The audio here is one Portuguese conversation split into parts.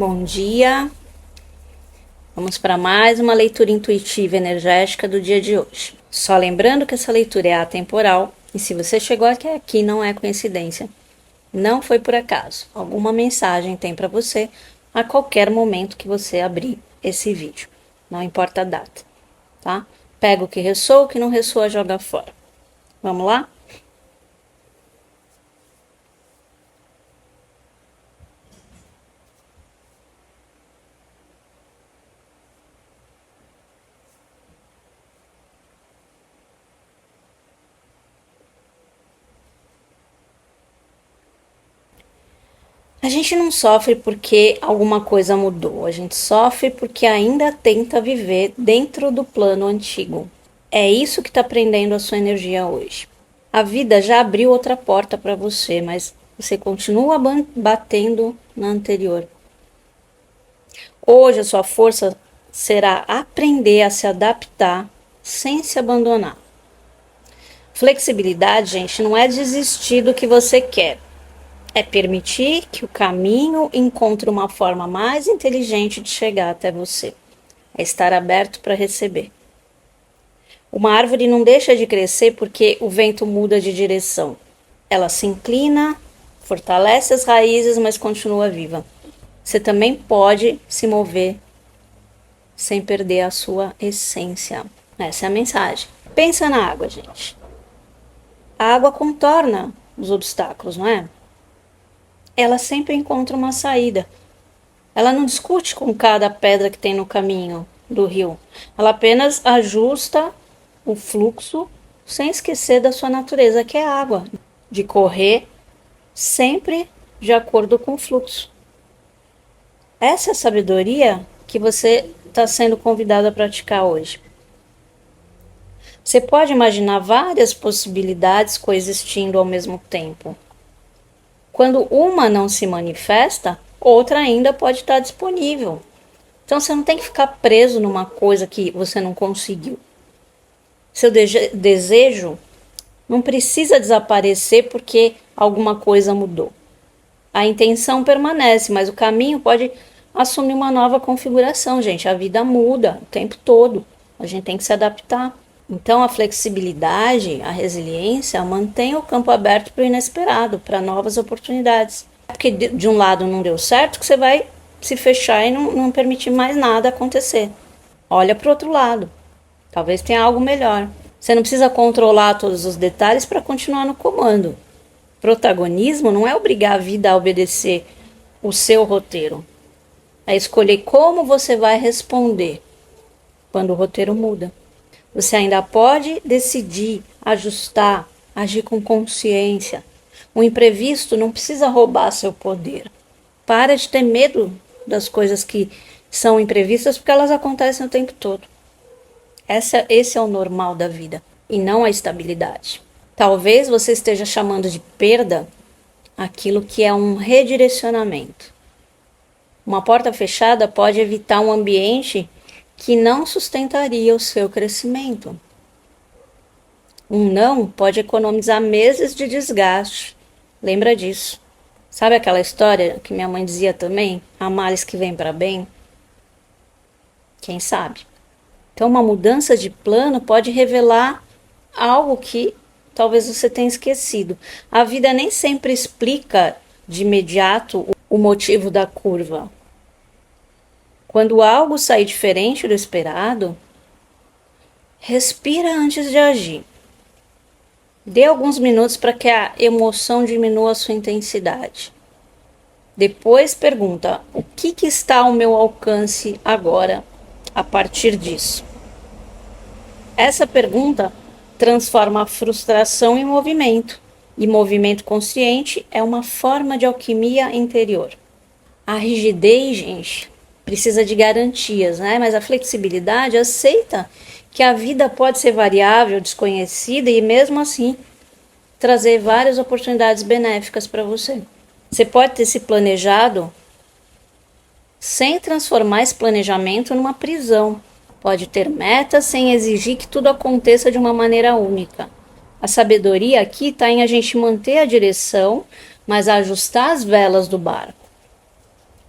Bom dia, vamos para mais uma leitura intuitiva e energética do dia de hoje. Só lembrando que essa leitura é atemporal e se você chegou até aqui não é coincidência, não foi por acaso. Alguma mensagem tem para você a qualquer momento que você abrir esse vídeo, não importa a data, tá? Pega o que ressoa, o que não ressoa joga fora. Vamos lá? A gente não sofre porque alguma coisa mudou, a gente sofre porque ainda tenta viver dentro do plano antigo. É isso que está prendendo a sua energia hoje. A vida já abriu outra porta para você, mas você continua batendo na anterior. Hoje a sua força será aprender a se adaptar sem se abandonar. Flexibilidade, gente, não é desistir do que você quer. É permitir que o caminho encontre uma forma mais inteligente de chegar até você. É estar aberto para receber. Uma árvore não deixa de crescer porque o vento muda de direção. Ela se inclina, fortalece as raízes, mas continua viva. Você também pode se mover sem perder a sua essência. Essa é a mensagem. Pensa na água, gente. A água contorna os obstáculos, não é? Ela sempre encontra uma saída. Ela não discute com cada pedra que tem no caminho do rio. Ela apenas ajusta o fluxo sem esquecer da sua natureza, que é a água, de correr sempre de acordo com o fluxo. Essa é a sabedoria que você está sendo convidado a praticar hoje. Você pode imaginar várias possibilidades coexistindo ao mesmo tempo. Quando uma não se manifesta, outra ainda pode estar disponível. Então você não tem que ficar preso numa coisa que você não conseguiu. Seu desejo não precisa desaparecer porque alguma coisa mudou. A intenção permanece, mas o caminho pode assumir uma nova configuração, gente. A vida muda o tempo todo. A gente tem que se adaptar. Então, a flexibilidade, a resiliência, mantém o campo aberto para o inesperado, para novas oportunidades. Porque de um lado não deu certo, que você vai se fechar e não permitir mais nada acontecer. Olha para o outro lado. Talvez tenha algo melhor. Você não precisa controlar todos os detalhes para continuar no comando. Protagonismo não é obrigar a vida a obedecer o seu roteiro. É escolher como você vai responder quando o roteiro muda. Você ainda pode decidir, ajustar, agir com consciência. O imprevisto não precisa roubar seu poder. Para de ter medo das coisas que são imprevistas, porque elas acontecem o tempo todo. Esse é o normal da vida, e não a estabilidade. Talvez você esteja chamando de perda aquilo que é um redirecionamento. Uma porta fechada pode evitar um ambiente que não sustentaria o seu crescimento. Um não pode economizar meses de desgaste. Lembra disso. Sabe aquela história que minha mãe dizia também? Há males que vêm para bem? Quem sabe? Então, uma mudança de plano pode revelar algo que talvez você tenha esquecido. A vida nem sempre explica de imediato o motivo da curva. Quando algo sai diferente do esperado, respira antes de agir. Dê alguns minutos para que a emoção diminua a sua intensidade. Depois pergunta, o que está ao meu alcance agora, a partir disso? Essa pergunta transforma a frustração em movimento. E movimento consciente é uma forma de alquimia interior. A rigidez, gente, precisa de garantias, né? Mas a flexibilidade aceita que a vida pode ser variável, desconhecida e mesmo assim trazer várias oportunidades benéficas para você. Você pode ter se planejado sem transformar esse planejamento numa prisão. Pode ter metas sem exigir que tudo aconteça de uma maneira única. A sabedoria aqui está em a gente manter a direção, mas ajustar as velas do barco.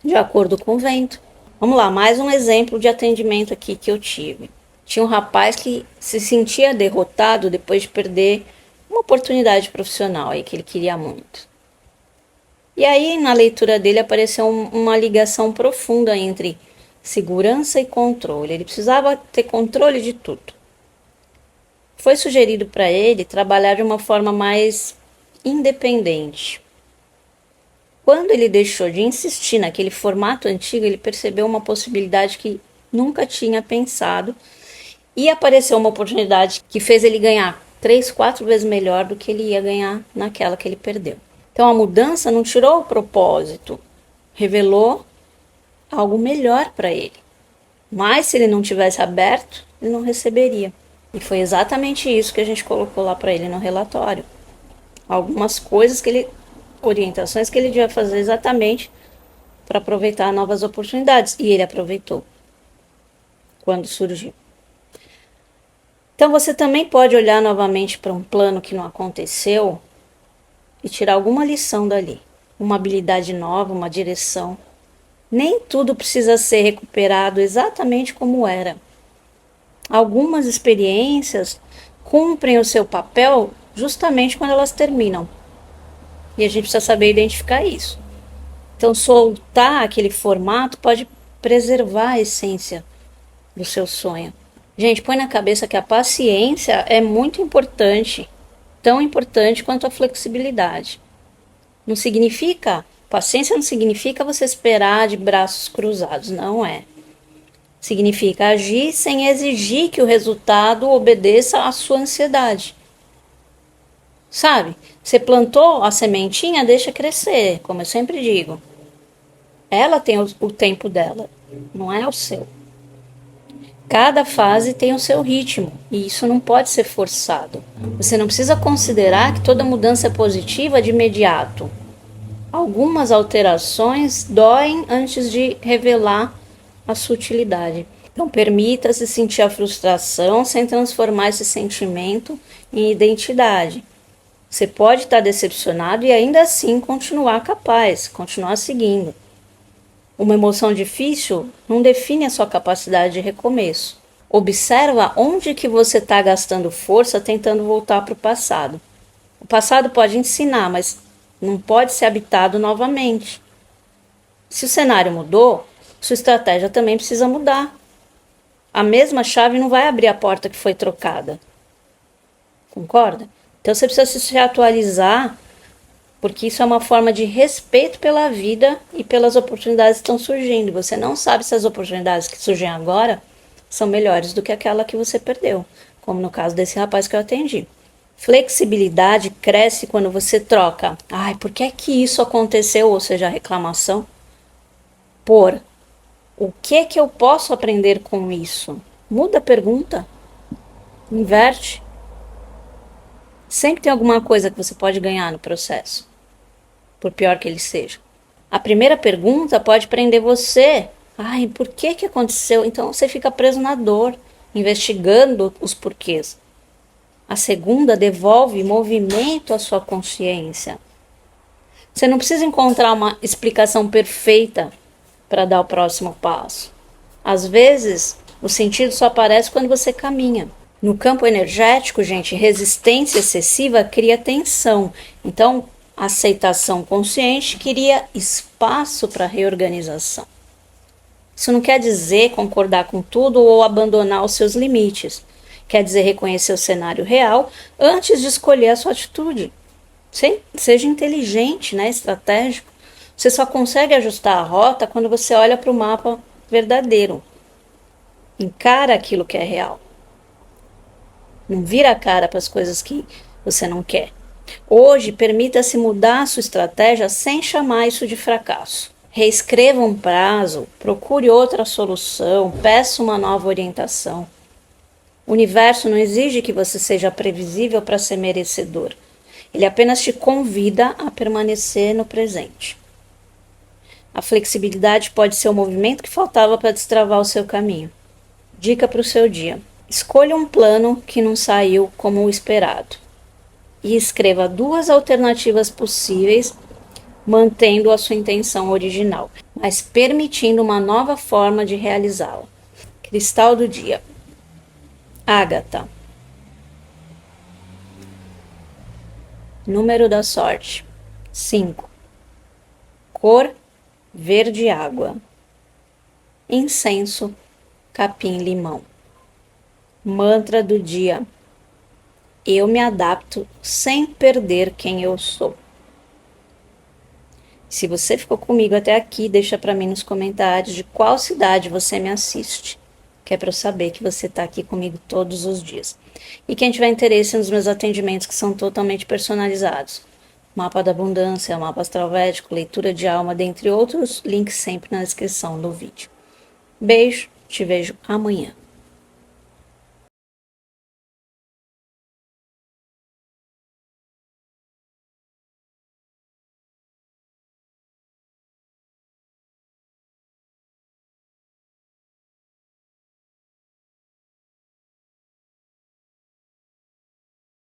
de acordo com o vento. Vamos lá, mais um exemplo de atendimento aqui que eu tive. Tinha um rapaz que se sentia derrotado depois de perder uma oportunidade profissional aí que ele queria muito. E aí, na leitura dele, apareceu uma ligação profunda entre segurança e controle. Ele precisava ter controle de tudo. Foi sugerido para ele trabalhar de uma forma mais independente. Quando ele deixou de insistir naquele formato antigo, ele percebeu uma possibilidade que nunca tinha pensado e apareceu uma oportunidade que fez ele ganhar 3, 4 vezes melhor do que ele ia ganhar naquela que ele perdeu. Então a mudança não tirou o propósito, revelou algo melhor para ele. Mas se ele não tivesse aberto, ele não receberia. E foi exatamente isso que a gente colocou lá para ele no relatório. Algumas coisas que ele, orientações que ele devia fazer exatamente para aproveitar novas oportunidades. E ele aproveitou quando surgiu. Então você também pode olhar novamente para um plano que não aconteceu e tirar alguma lição dali. Uma habilidade nova, uma direção. Nem tudo precisa ser recuperado exatamente como era. Algumas experiências cumprem o seu papel justamente quando elas terminam. E a gente precisa saber identificar isso. Então, soltar aquele formato pode preservar a essência do seu sonho. Gente, põe na cabeça que a paciência é muito importante, tão importante quanto a flexibilidade. Não significa, paciência não significa você esperar de braços cruzados, não é. Significa agir sem exigir que o resultado obedeça à sua ansiedade. Sabe? Você plantou a sementinha, deixa crescer, como eu sempre digo. Ela tem o tempo dela, não é o seu. Cada fase tem o seu ritmo e isso não pode ser forçado. Você não precisa considerar que toda mudança é positiva de imediato. Algumas alterações doem antes de revelar a sutilidade. Então, permita-se sentir a frustração sem transformar esse sentimento em identidade. Você pode estar decepcionado e ainda assim continuar capaz, continuar seguindo. Uma emoção difícil não define a sua capacidade de recomeço. Observa onde que você está gastando força tentando voltar para o passado. O passado pode ensinar, mas não pode ser habitado novamente. Se o cenário mudou, sua estratégia também precisa mudar. A mesma chave não vai abrir a porta que foi trocada. Concorda? Então você precisa se atualizar, porque isso é uma forma de respeito pela vida e pelas oportunidades que estão surgindo. Você não sabe se as oportunidades que surgem agora são melhores do que aquela que você perdeu, como no caso desse rapaz que eu atendi. Flexibilidade cresce quando você troca. Ai, por que é que isso aconteceu? Ou seja, a reclamação. Por o que que eu posso aprender com isso? Muda a pergunta. Inverte. Sempre tem alguma coisa que você pode ganhar no processo, por pior que ele seja. A primeira pergunta pode prender você. Ai, por que que aconteceu? Então você fica preso na dor, investigando os porquês. A segunda devolve movimento à sua consciência. Você não precisa encontrar uma explicação perfeita para dar o próximo passo. Às vezes, o sentido só aparece quando você caminha. No campo energético, gente, resistência excessiva cria tensão. Então, aceitação consciente cria espaço para reorganização. Isso não quer dizer concordar com tudo ou abandonar os seus limites. Quer dizer reconhecer o cenário real antes de escolher a sua atitude. Seja inteligente, né, estratégico. Você só consegue ajustar a rota quando você olha para o mapa verdadeiro. Encara aquilo que é real. Não vira a cara para as coisas que você não quer. Hoje, permita-se mudar a sua estratégia sem chamar isso de fracasso. Reescreva um prazo, procure outra solução, peça uma nova orientação. O universo não exige que você seja previsível para ser merecedor. Ele apenas te convida a permanecer no presente. A flexibilidade pode ser o movimento que faltava para destravar o seu caminho. Dica para o seu dia. Escolha um plano que não saiu como o esperado. E escreva 2 alternativas possíveis, mantendo a sua intenção original. mas permitindo uma nova forma de realizá-la. Cristal do dia. Ágata. Número da sorte. 5. Cor verde água. Incenso capim-limão. Mantra do dia. Eu me adapto sem perder quem eu sou. Se você ficou comigo até aqui, deixa para mim nos comentários de qual cidade você me assiste, que é para eu saber que você está aqui comigo todos os dias. E quem tiver interesse nos meus atendimentos, que são totalmente personalizados, mapa da abundância, mapa astral védico, leitura de alma, dentre outros, links sempre na descrição do vídeo. Beijo, te vejo amanhã.